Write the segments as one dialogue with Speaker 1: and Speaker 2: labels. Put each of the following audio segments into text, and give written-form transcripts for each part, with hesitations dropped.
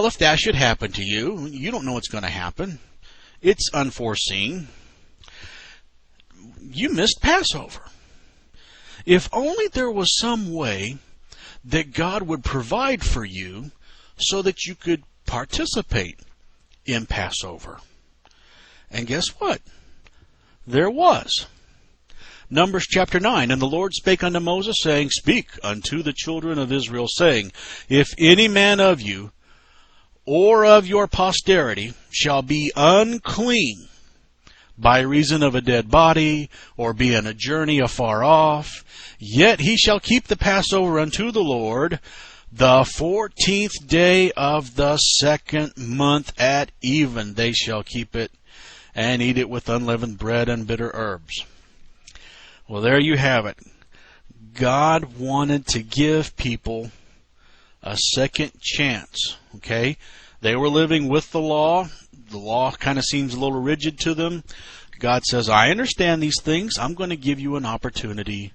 Speaker 1: Well, if that should happen to you, you don't know what's going to happen. It's unforeseen. You missed Passover. If only there was some way that God would provide for you so that you could participate in Passover. And guess what? There was. Numbers chapter 9, And the Lord spake unto Moses, saying, Speak unto the children of Israel, saying, If any man of you or of your posterity shall be unclean by reason of a dead body, or be in a journey afar off, yet he shall keep the Passover unto the Lord the 14th day of the 2nd month at even. They shall keep it and eat it with unleavened bread and bitter herbs. Well, there you have it. God wanted to give people a second chance. Okay? They were living with the law. The law kind of seems a little rigid to them. God says, I understand these things. I'm going to give you an opportunity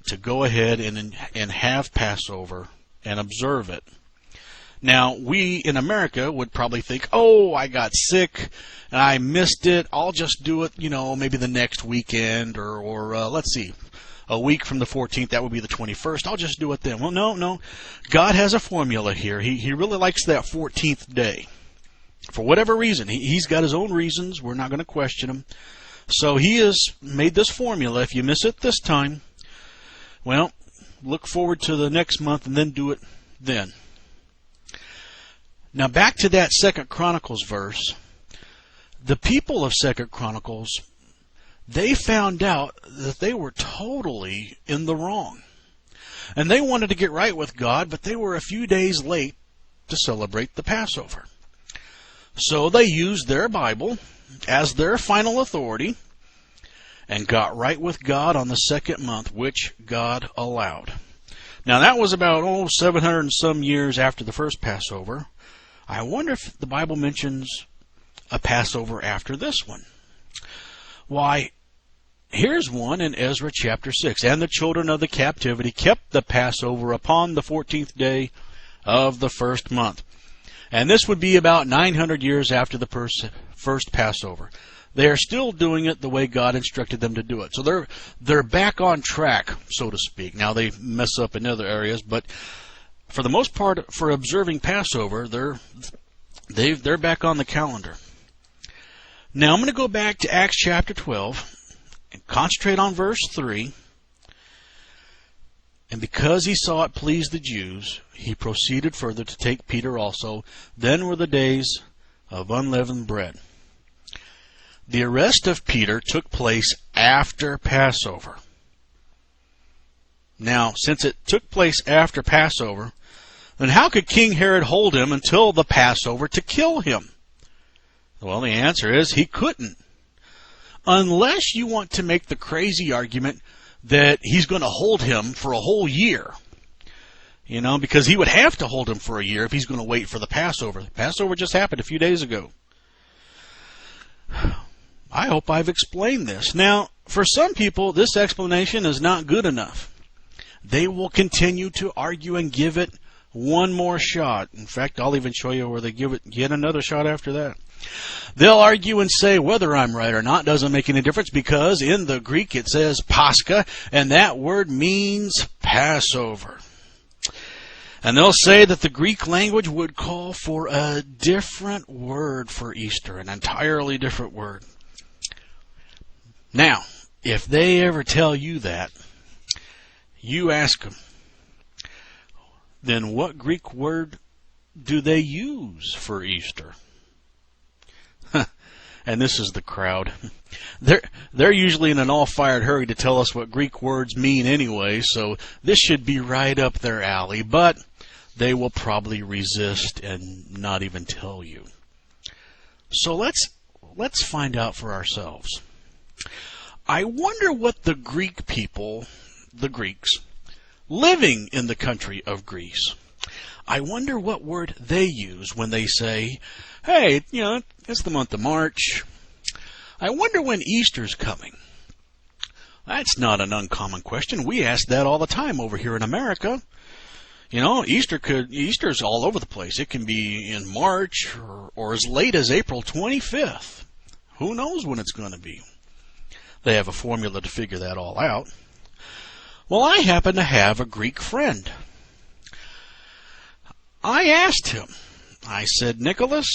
Speaker 1: to go ahead and have Passover and observe it. Now, we in America would probably think, oh, I got sick and I missed it. I'll just do it, maybe the next weekend or let's see, a week from the 14th. That would be the 21st. I'll just do it then. Well, no. God has a formula here. He really likes that 14th day. For whatever reason. He's got his own reasons. We're not going to question him. So he has made this formula. If you miss it this time, well, look forward to the next month and then do it then. Now back to that 2nd Chronicles verse. The people of 2nd Chronicles, they found out that they were totally in the wrong. And they wanted to get right with God, but they were a few days late to celebrate the Passover. So they used their Bible as their final authority and got right with God on the 2nd month, which God allowed. Now that was about 700 and some years after the first Passover. I wonder if the Bible mentions a Passover after this one. Why, here's one in Ezra chapter 6. And the children of the captivity kept the Passover upon the 14th day of the 1st month. And this would be about 900 years after the first Passover. They are still doing it the way God instructed them to do it. So they're back on track, so to speak. Now they mess up in other areas, but for the most part, for observing Passover, they're back on the calendar. Now I'm going to go back to Acts chapter 12 and concentrate on verse 3. And because he saw it pleased the Jews, he proceeded further to take Peter also. Then were the days of unleavened bread. The arrest of Peter took place after Passover. Now, since it took place after Passover, then how could King Herod hold him until the Passover to kill him? Well, the answer is he couldn't. Unless you want to make the crazy argument that he's going to hold him for a whole year. Because he would have to hold him for a year if he's going to wait for the Passover. The Passover just happened a few days ago. I hope I've explained this. Now, for some people, this explanation is not good enough. They will continue to argue and give it one more shot. In fact, I'll even show you where they give it yet another shot after that. They'll argue and say whether I'm right or not doesn't make any difference because in the Greek it says Pascha, and that word means Passover. And they'll say that the Greek language would call for a different word for Easter, an entirely different word. Now, if they ever tell you that, you ask them, then what Greek word do they use for Easter? And this is the crowd. They're usually in an all-fired hurry to tell us what Greek words mean anyway, so this should be right up their alley, but they will probably resist and not even tell you. So let's find out for ourselves. I wonder what the Greek people, the Greeks, living in the country of Greece, I wonder what word they use when they say, hey, it's the month of March. I wonder when Easter's coming. That's not an uncommon question. We ask that all the time over here in America. You know, Easter's all over the place. It can be in March or as late as April 25th. Who knows when it's going to be? They have a formula to figure that all out. Well, I happen to have a Greek friend. I asked him, I said, Nicholas,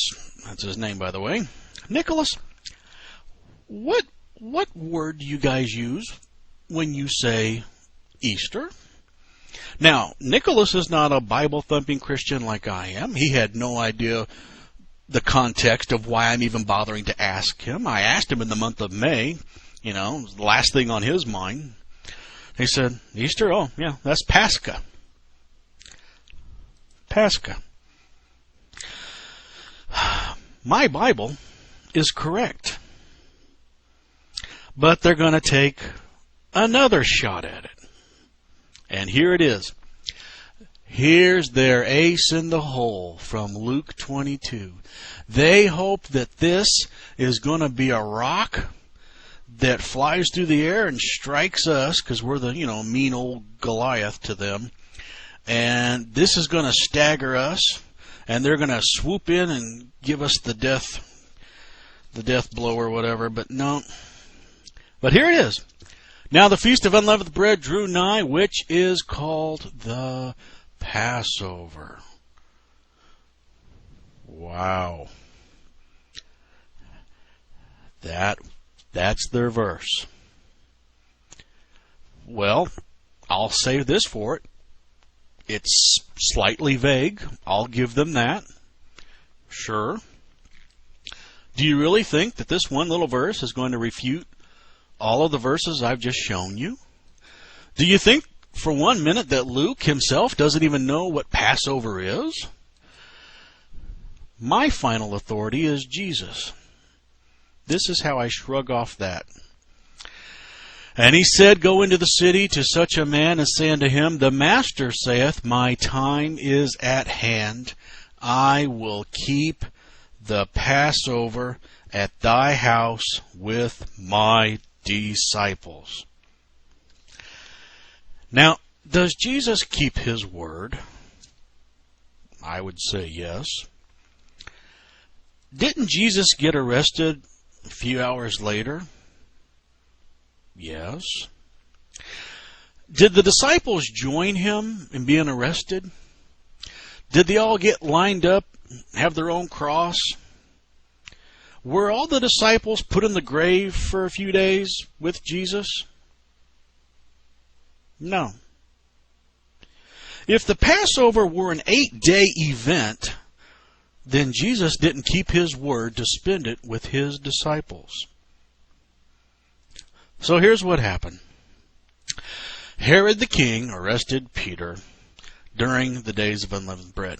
Speaker 1: that's his name, by the way, Nicholas, what word do you guys use when you say Easter? Now, Nicholas is not a Bible-thumping Christian like I am. He had no idea the context of why I'm even bothering to ask him. I asked him in the month of May, you know, it was the last thing on his mind. He said, Easter? Oh, yeah, that's Pascha. Pascha. My Bible is correct. But they're going to take another shot at it. And here it is. Here's their ace in the hole from Luke 22. They hope that this is going to be a rock that flies through the air and strikes us, because we're the, mean old Goliath to them. And this is going to stagger us, and they're going to swoop in and give us the death blow or whatever. But no. But here it is. Now the feast of unleavened bread drew nigh, which is called the Passover. Wow. That's their verse. Well, I'll say this for it. It's slightly vague. I'll give them that. Sure. Do you really think that this one little verse is going to refute all of the verses I've just shown you? Do you think for 1 minute that Luke himself doesn't even know what Passover is? My final authority is Jesus. This is how I shrug off that. And he said, Go into the city to such a man as say unto him, The Master saith, My time is at hand. I will keep the Passover at thy house with my disciples. Now, does Jesus keep his word? I would say yes. Didn't Jesus get arrested a few hours later? Yes. Did the disciples join him in being arrested? Did they all get lined up, have their own cross? Were all the disciples put in the grave for a few days with Jesus? No. If the Passover were an 8-day event, then Jesus didn't keep his word to spend it with his disciples. So here's what happened. Herod the king arrested Peter during the days of unleavened bread.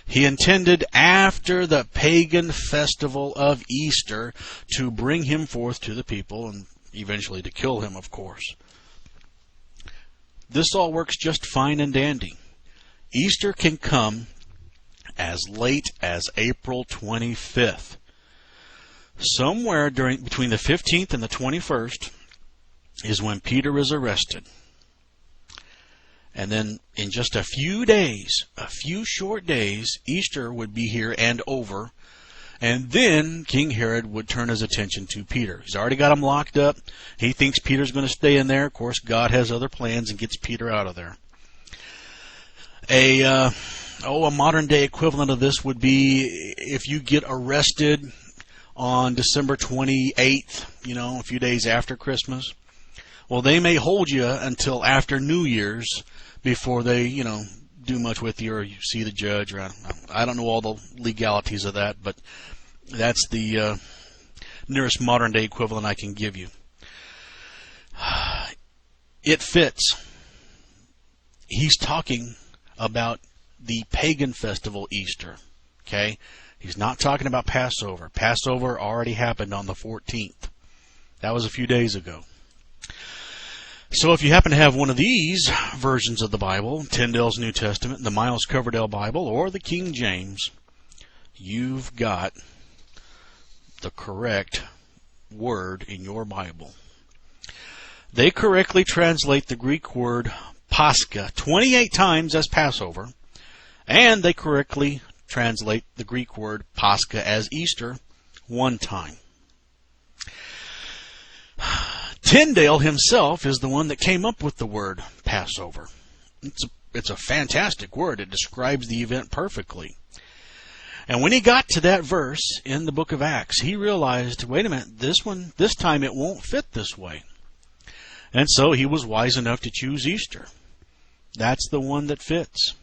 Speaker 1: He intended after the pagan festival of Easter to bring him forth to the people and eventually to kill him, of course. This all works just fine and dandy. Easter can come as late as April 25th. Somewhere between the 15th and the 21st is when Peter is arrested. And then in just a few days, a few short days, Easter would be here and over. And then King Herod would turn his attention to Peter. He's already got him locked up. He thinks Peter's going to stay in there. Of course, God has other plans and gets Peter out of there. A modern day equivalent of this would be if you get arrested on December 28th, a few days after Christmas. Well, they may hold you until after New Year's before they, do much with you or you see the judge. Or I don't know all the legalities of that, but that's the nearest modern day equivalent I can give you. It fits. He's talking about the pagan festival Easter. Okay? He's not talking about Passover. Passover already happened on the 14th. That was a few days ago. So if you happen to have one of these versions of the Bible, Tyndale's New Testament, the Miles Coverdale Bible, or the King James, you've got the correct word in your Bible. They correctly translate the Greek word Pascha 28 times as Passover, and they correctly translate the Greek word Pascha as Easter 1 time. Tyndale himself is the one that came up with the word Passover. It's a fantastic word. It describes the event perfectly. And when he got to that verse in the book of Acts, he realized, wait a minute, this time it won't fit this way. And so he was wise enough to choose Easter. That's the one that fits.